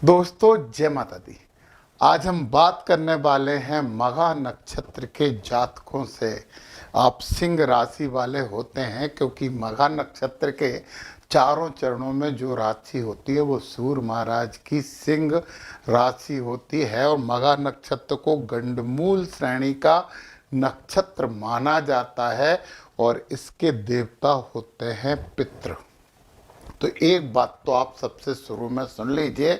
दोस्तों जय माता दी। आज हम बात करने वाले हैं मघा नक्षत्र के जातकों से। आप सिंह राशि वाले होते हैं क्योंकि मघा नक्षत्र के चारों चरणों में जो राशि होती है वो सूर्य महाराज की सिंह राशि होती है और मघा नक्षत्र को गंडमूल श्रेणी का नक्षत्र माना जाता है और इसके देवता होते हैं पितृ। तो एक बात तो आप सबसे शुरू में सुन लीजिए,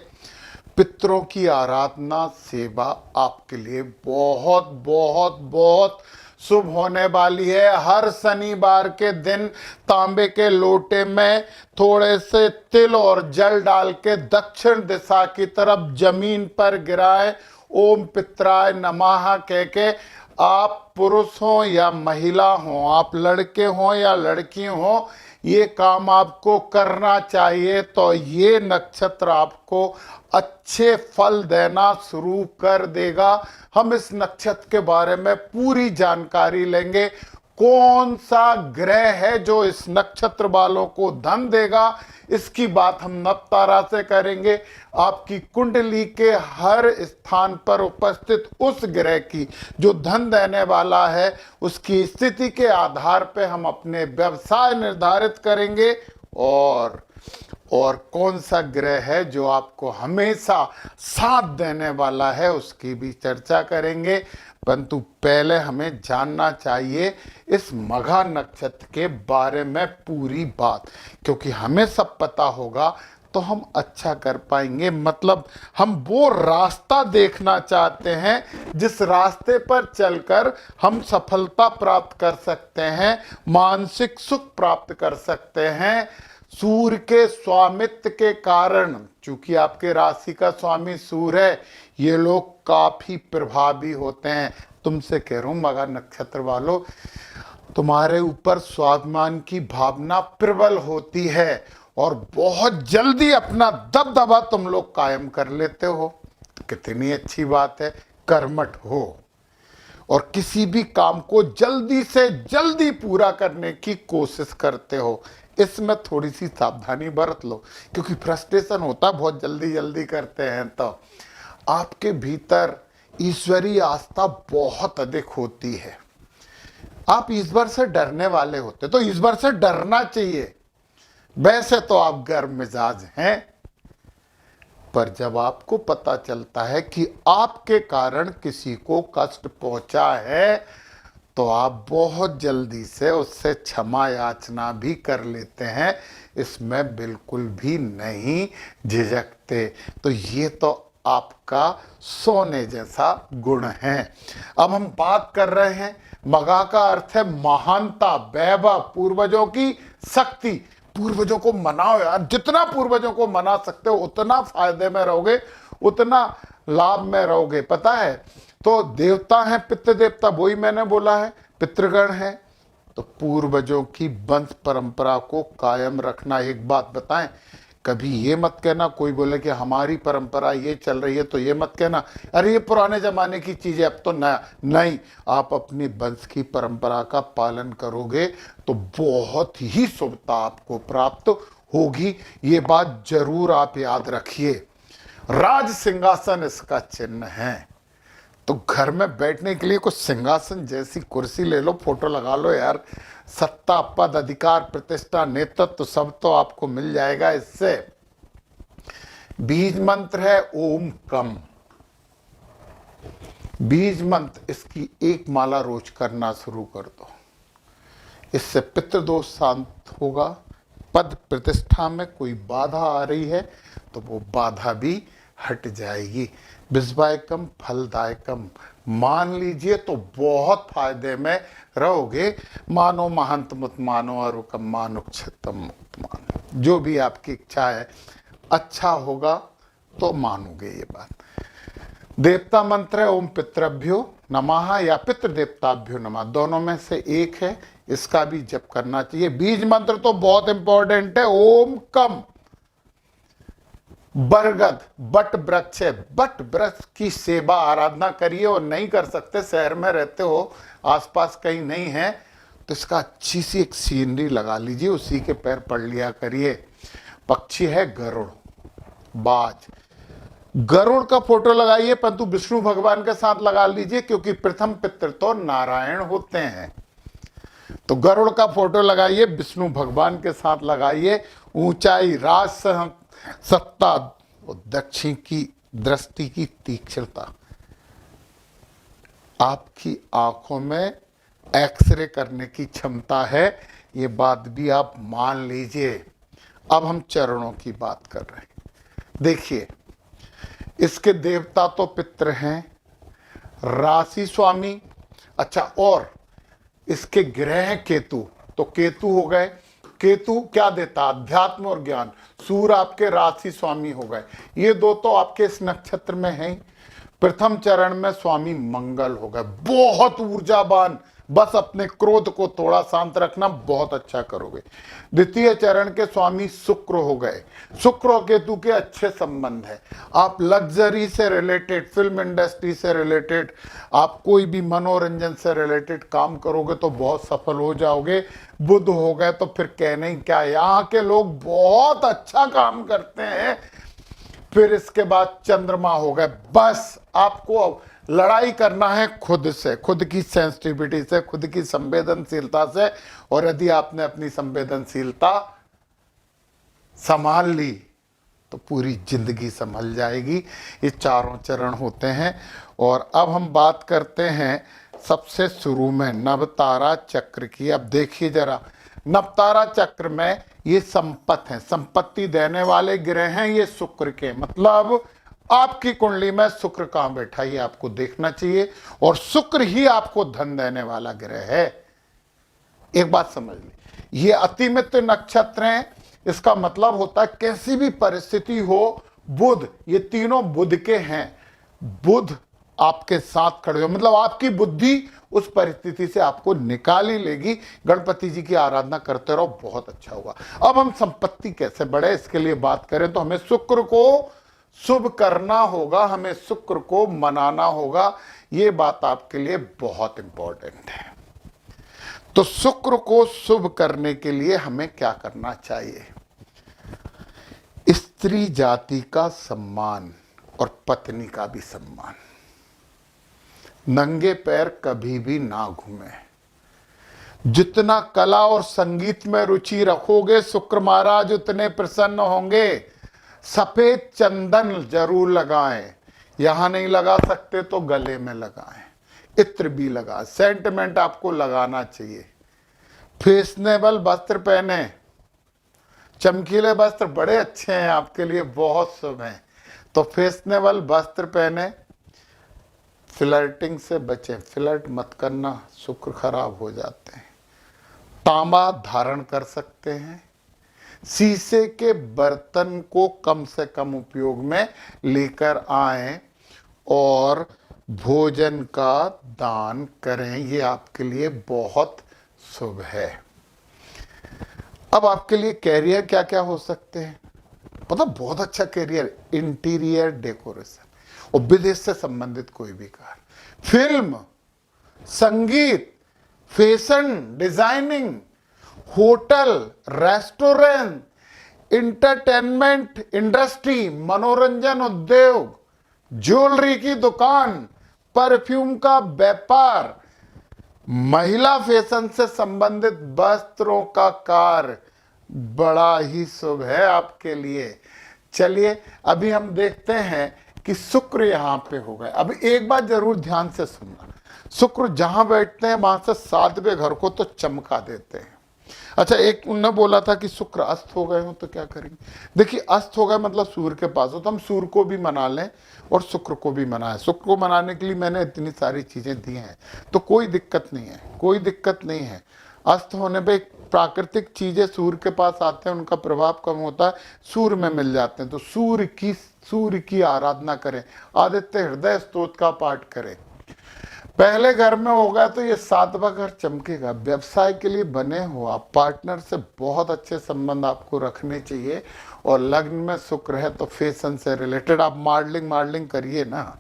पितरों की आराधना सेवा आपके लिए बहुत बहुत बहुत शुभ होने वाली है। हर शनिवार के दिन तांबे के लोटे में थोड़े से तिल और जल डाल के दक्षिण दिशा की तरफ जमीन पर गिराए, ओम पित्राय नमः कह के आप पुरुष हो या महिला हो, आप लड़के हो या लड़की हो, ये काम आपको करना चाहिए। तो ये नक्षत्र आपको अच्छे फल देना शुरू कर देगा। हम इस नक्षत्र के बारे में पूरी जानकारी लेंगे। कौन सा ग्रह है जो इस नक्षत्र वालों को धन देगा, इसकी बात हम नवतारा से करेंगे। आपकी कुंडली के हर स्थान पर उपस्थित उस ग्रह की जो धन देने वाला है, उसकी स्थिति के आधार पर हम अपने व्यवसाय निर्धारित करेंगे और कौन सा ग्रह है जो आपको हमेशा साथ देने वाला है, उसकी भी चर्चा करेंगे। परंतु पहले हमें जानना चाहिए इस मघा नक्षत्र के बारे में पूरी बात, क्योंकि हमें सब पता होगा तो हम अच्छा कर पाएंगे। मतलब हम वो रास्ता देखना चाहते हैं जिस रास्ते पर चलकर हम सफलता प्राप्त कर सकते हैं, मानसिक सुख प्राप्त कर सकते हैं। सूर्य के स्वामित्व के कारण, चूंकि आपके राशि का स्वामी सूर्य है, ये लोग काफी प्रभावी होते हैं। तुमसे कह रहा हूं मघा नक्षत्र वालों, तुम्हारे ऊपर स्वाभिमान की भावना प्रबल होती है और बहुत जल्दी अपना दबदबा तुम लोग कायम कर लेते हो। कितनी अच्छी बात है। कर्मठ हो और किसी भी काम को जल्दी से जल्दी पूरा करने की कोशिश करते हो। इसमें थोड़ी सी सावधानी बरत लो, क्योंकि फ्रस्ट्रेशन होता बहुत जल्दी जल्दी करते हैं। तो आपके भीतर ईश्वरीय आस्था बहुत अधिक होती है। आप ईश्वर से डरने वाले होते, तो ईश्वर से डरना चाहिए। वैसे तो आप गर्म मिजाज हैं, पर जब आपको पता चलता है कि आपके कारण किसी को कष्ट पहुंचा है, तो आप बहुत जल्दी से उससे क्षमा याचना भी कर लेते हैं। इसमें बिल्कुल भी नहीं झिझकते। तो ये तो आपका सोने जैसा गुण है। अब हम बात कर रहे हैं, मघा का अर्थ है महानता, वैभव, पूर्वजों की शक्ति। पूर्वजों को मनाओ यार, जितना पूर्वजों को मना सकते हो उतना फायदे में रहोगे, उतना लाभ में रहोगे। पता है, तो देवता है पितृ देवता, वही मैंने बोला है, पितृगण है। तो पूर्वजों की वंश परंपरा को कायम रखना। एक बात बताएं, कभी ये मत कहना, कोई बोले कि हमारी परंपरा ये चल रही है तो ये मत कहना अरे ये पुराने जमाने की चीज है, अब तो नया नहीं। आप अपनी वंश की परंपरा का पालन करोगे तो बहुत ही शुभता आपको प्राप्त होगी। ये बात जरूर आप याद रखिए। राज सिंहासन इसका चिन्ह है। तो घर में बैठने के लिए कुछ सिंहासन जैसी कुर्सी ले लो, फोटो लगा लो यार। सत्ता, पद, अधिकार, प्रतिष्ठा, नेतृत्व सब तो आपको मिल जाएगा इससे। बीज मंत्र है ओम कम। बीज मंत्र, इसकी एक माला रोज करना शुरू कर दो। इससे पितृदोष शांत होगा। पद प्रतिष्ठा में कोई बाधा आ रही है तो वो बाधा भी हट जाएगी। विश्वायकम फलदायकम मान लीजिए तो बहुत फायदे में रहोगे। मानो महंत मत मानो, अरुकम मानो क्षतम मत मानो, जो भी आपकी इच्छा है अच्छा होगा तो मानोगे ये बात। देवता मंत्र है ओम पितृभ्यो नमः या पितृ देवताभ्यो नमः, दोनों में से एक है, इसका भी जप करना चाहिए। बीज मंत्र तो बहुत इंपॉर्टेंट है, ओम कम। बरगद बट वृक्ष है, बट वृक्ष की सेवा आराधना करिए। और नहीं कर सकते, शहर में रहते हो, आसपास कहीं नहीं है, तो इसका अच्छी सी एक सीनरी लगा लीजिए, उसी के पैर पढ़ लिया करिए। पक्षी है गरुड़, बाज। गरुड़ का फोटो लगाइए, परंतु विष्णु भगवान के साथ लगा लीजिए, क्योंकि प्रथम पितृ तो नारायण होते हैं। तो गरुड़ का फोटो लगाइए, विष्णु भगवान के साथ लगाइए। ऊंचाई, राज सत्ता, दक्षिण की दृष्टि की तीक्ष्णता, आपकी आंखों में एक्सरे करने की क्षमता है, ये बात भी आप मान लीजिए। अब हम चरणों की बात कर रहे हैं। देखिए, इसके देवता तो पितृ हैं, राशि स्वामी, अच्छा, और इसके ग्रह केतु, तो केतु हो गए। केतु क्या देता? अध्यात्म और ज्ञान। सूर्य आपके राशि स्वामी हो गए। ये दो तो आपके इस नक्षत्र में हैं। प्रथम चरण में स्वामी मंगल हो गए, बहुत ऊर्जावान, बस अपने क्रोध को थोड़ा शांत रखना, बहुत अच्छा करोगे। द्वितीय चरण के स्वामी शुक्र हो गए। शुक्र और केतु के अच्छे संबंध है। आप लग्जरी से रिलेटेड, फिल्म इंडस्ट्री से रिलेटेड, आप कोई भी मनोरंजन से रिलेटेड काम करोगे तो बहुत सफल हो जाओगे। बुध हो गए तो फिर कहने ही क्या, यहाँ के लोग बहुत अच्छा काम करते हैं। फिर इसके बाद चंद्रमा हो गए। बस आपको लड़ाई करना है खुद से, खुद की सेंसिटिविटी से, खुद की संवेदनशीलता से, और यदि आपने अपनी संवेदनशीलता संभाल ली तो पूरी जिंदगी संभल जाएगी। ये चारों चरण होते हैं। और अब हम बात करते हैं सबसे शुरू में नवतारा चक्र की। अब देखिए जरा, नवतारा चक्र में ये संपत्ति है, संपत्ति देने वाले ग्रह हैं ये शुक्र के, मतलब आपकी कुंडली में शुक्र कहां बैठा ये आपको देखना चाहिए, और शुक्र ही आपको धन देने वाला ग्रह है। एक बात समझ ली, ये अतिमित्र नक्षत्र हैं, इसका मतलब होता है कैसी भी परिस्थिति हो, बुध, ये तीनों बुध के हैं, बुध आपके साथ खड़े हो, मतलब आपकी बुद्धि उस परिस्थिति से आपको निकाल ही लेगी। गणपति जी की आराधना करते रहो, बहुत अच्छा होगा। अब हम संपत्ति कैसे बढ़े इसके लिए बात करें तो हमें शुक्र को शुभ करना होगा, हमें शुक्र को मनाना होगा। ये बात आपके लिए बहुत इंपॉर्टेंट है। तो शुक्र को शुभ करने के लिए हमें क्या करना चाहिए? स्त्री जाति का सम्मान और पत्नी का भी सम्मान। नंगे पैर कभी भी ना घूमे। जितना कला और संगीत में रुचि रखोगे शुक्र महाराज उतने प्रसन्न होंगे। सफेद चंदन जरूर लगाएं, यहां नहीं लगा सकते तो गले में लगाएं, इत्र भी लगा, सेंटिमेंट आपको लगाना चाहिए। फैशनेबल वस्त्र पहने, चमकीले वस्त्र बड़े अच्छे हैं आपके लिए, बहुत शुभ हैं, तो फैशनेबल वस्त्र पहने। फ्लर्टिंग से बचें, फ्लर्ट मत करना, शुक्र खराब हो जाते हैं। तांबा धारण कर सकते हैं। शीशे के बर्तन को कम से कम उपयोग में लेकर आएं और भोजन का दान करें, ये आपके लिए बहुत शुभ है। अब आपके लिए कैरियर क्या क्या हो सकते हैं? मतलब बहुत अच्छा कैरियर, इंटीरियर डेकोरेशन और विदेश से संबंधित कोई भी कार्य, फिल्म, संगीत, fashion designing, hotel, restaurant, entertainment industry, मनोरंजन उद्योग, ज्वेलरी की दुकान, परफ्यूम का व्यापार, महिला फैशन से संबंधित वस्त्रों का कार्य बड़ा ही शुभ है आपके लिए। चलिए अभी हम देखते हैं कि शुक्र यहाँ पे हो गए। अब एक बात जरूर ध्यान से सुनना, शुक्र जहां बैठते हैं वहां से 7वें घर को तो चमका देते हैं। अच्छा, एक उन्होंने बोला था कि शुक्र अस्त हो गए हो तो क्या करेंगे? देखिए, अस्त हो गए मतलब सूर्य के पास हो, तो हम सूर्य को भी मना लें और शुक्र को भी मनाएं। शुक्र को मनाने के लिए मैंने इतनी सारी चीजें दी हैं, तो कोई दिक्कत नहीं है, कोई दिक्कत नहीं है। अस्त होने पे प्राकृतिक चीजें सूर्य के पास आते हैं, उनका प्रभाव कम होता है, सूर्य में मिल जाते हैं। तो सूर्य की आराधना करें, आदित्य हृदय स्तोत्र का पाठ करें। पहले घर में होगा तो ये 7वां घर चमकेगा। व्यवसाय के लिए बने हो आप, पार्टनर से बहुत अच्छे संबंध आपको रखने चाहिए। और लग्न में शुक्र है तो फैशन से रिलेटेड आप मॉडलिंग करिए ना,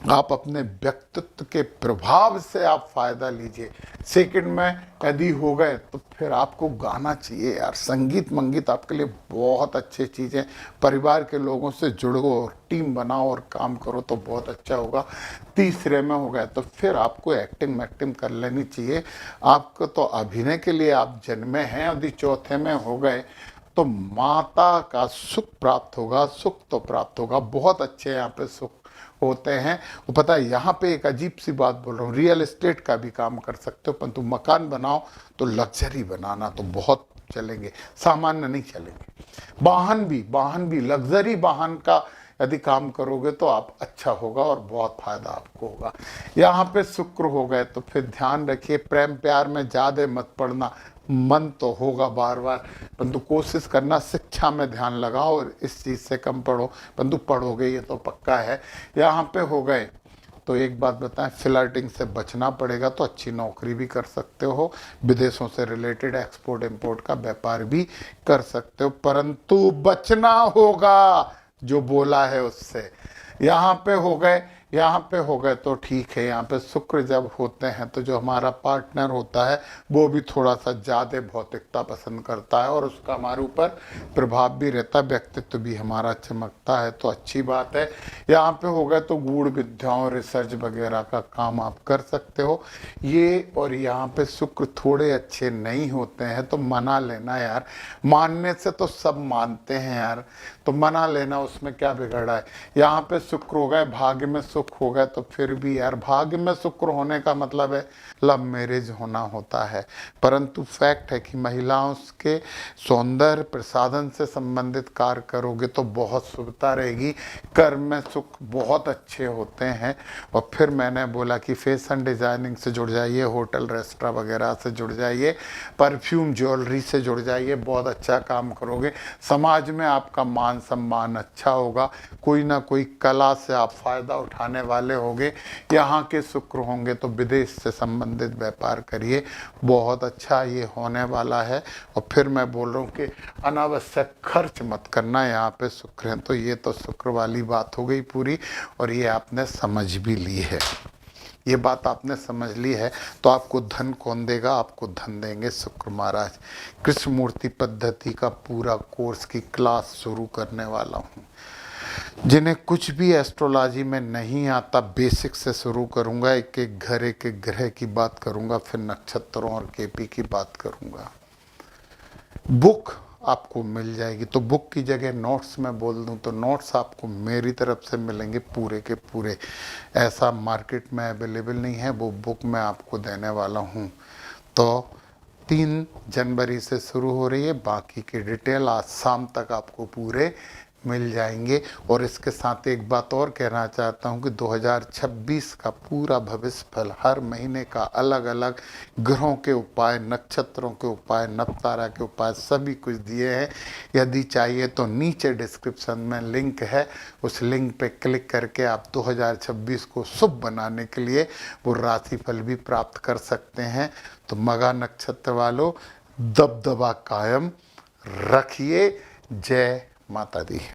आप अपने व्यक्तित्व के प्रभाव से आप फायदा लीजिए। सेकंड में यदि हो गए तो फिर आपको गाना चाहिए यार, संगीत मंगीत आपके लिए बहुत अच्छी चीज़ है। परिवार के लोगों से जुड़ो और टीम बनाओ और काम करो तो बहुत अच्छा होगा। तीसरे में हो गए तो फिर आपको एक्टिंग मैक्टिंग कर लेनी चाहिए। आपको तो अभिनय के लिए आप जन्मे हैं। यदि चौथे में हो गए तो माता का सुख प्राप्त होगा, सुख तो प्राप्त होगा, बहुत अच्छे यहाँ पे सुख होते हैं। वो पता है, यहाँ पे एक अजीब सी बात बोल रहा हूँ, रियल एस्टेट का भी काम कर सकते हो, परंतु मकान बनाओ तो लग्जरी बनाना, तो बहुत चलेंगे, सामान्य नहीं चलेंगे। वाहन भी लग्जरी वाहन का यदि काम करोगे तो आप अच्छा होगा और बहुत फायदा आपको होगा। यहाँ पे शुक्र हो गए तो फिर ध्यान रखिए, प्रेम प्यार में ज़्यादा मत पड़ना। मन तो होगा बार बार, परंतु कोशिश करना शिक्षा में ध्यान लगाओ और इस चीज़ से कम पढ़ो, परंतु पढ़ोगे ये तो पक्का है। यहाँ पे हो गए तो एक बात बताएं, फ्लर्टिंग से बचना पड़ेगा, तो अच्छी नौकरी भी कर सकते हो, विदेशों से रिलेटेड एक्सपोर्ट इंपोर्ट का व्यापार भी कर सकते हो, परंतु बचना होगा जो बोला है उससे। यहाँ पे हो गए तो ठीक है। यहाँ पे शुक्र जब होते हैं तो जो हमारा पार्टनर होता है वो भी थोड़ा सा ज़्यादा भौतिकता पसंद करता है और उसका हमारे ऊपर प्रभाव भी रहता है, व्यक्तित्व भी हमारा चमकता है, तो अच्छी बात है। यहाँ पे हो गए तो गूढ़ विद्याओं रिसर्च वगैरह का काम आप कर सकते हो ये। और यहाँ पे शुक्र थोड़े अच्छे नहीं होते हैं तो मना लेना यार, मानने से तो सब मानते हैं यार, तो मना लेना, उसमें क्या बिगड़ा है। यहाँ पे शुक्र हो गए, भाग्य में सुख हो गए तो फिर भी यार, भाग्य में शुक्र होने का मतलब है लव मैरिज होना होता है, परंतु फैक्ट है कि महिलाओं के सौंदर्य प्रसाधन से संबंधित कार्य करोगे तो बहुत शुभता रहेगी। कर्म में सुख बहुत अच्छे होते हैं। और फिर मैंने बोला कि फैशन डिजाइनिंग से जुड़ जाइए, होटल रेस्टोरेंट वगैरह से जुड़ जाइए, परफ्यूम ज्वेलरी से जुड़ जाइए, बहुत अच्छा काम करोगे। समाज में आपका मान सम्मान अच्छा होगा, कोई ना कोई कला से आप फायदा उठाने वाले होंगे। यहाँ के शुक्र होंगे तो विदेश से संबंधित व्यापार करिए, बहुत अच्छा ये होने वाला है। और फिर मैं बोल रहा हूँ कि अनावश्यक खर्च मत करना, यहाँ पे शुक्र है, तो ये तो शुक्र वाली बात हो गई पूरी, और ये आपने समझ भी ली है। ये बात आपने समझ ली है तो आपको धन कौन देगा? आपको धन देंगे शुक्र महाराज। कृष्ण मूर्ति पद्धति का पूरा कोर्स की क्लास शुरू करने वाला हूँ। जिन्हें कुछ भी एस्ट्रोलॉजी में नहीं आता, बेसिक से शुरू करूँगा, एक एक घर एक एक ग्रह की बात करूँगा, फिर नक्षत्रों और केपी की बात करूँगा। बुक आपको मिल जाएगी, तो बुक की जगह नोट्स में बोल दूं तो नोट्स आपको मेरी तरफ से मिलेंगे पूरे के पूरे, ऐसा मार्केट में अवेलेबल नहीं है, वो बुक मैं आपको देने वाला हूं। तो 3 जनवरी से शुरू हो रही है, बाकी की डिटेल आज शाम तक आपको पूरे मिल जाएंगे। और इसके साथ एक बात और कहना चाहता हूं कि 2026 का पूरा भविष्य फल, हर महीने का अलग अलग ग्रहों के उपाय, नक्षत्रों के उपाय, नवतारा के उपाय सभी कुछ दिए हैं। यदि चाहिए तो नीचे डिस्क्रिप्शन में लिंक है, उस लिंक पे क्लिक करके आप 2026 को शुभ बनाने के लिए वो राशिफल भी प्राप्त कर सकते हैं। तो मघा नक्षत्र वालों, दबदबा कायम रखिए। जय माता दी।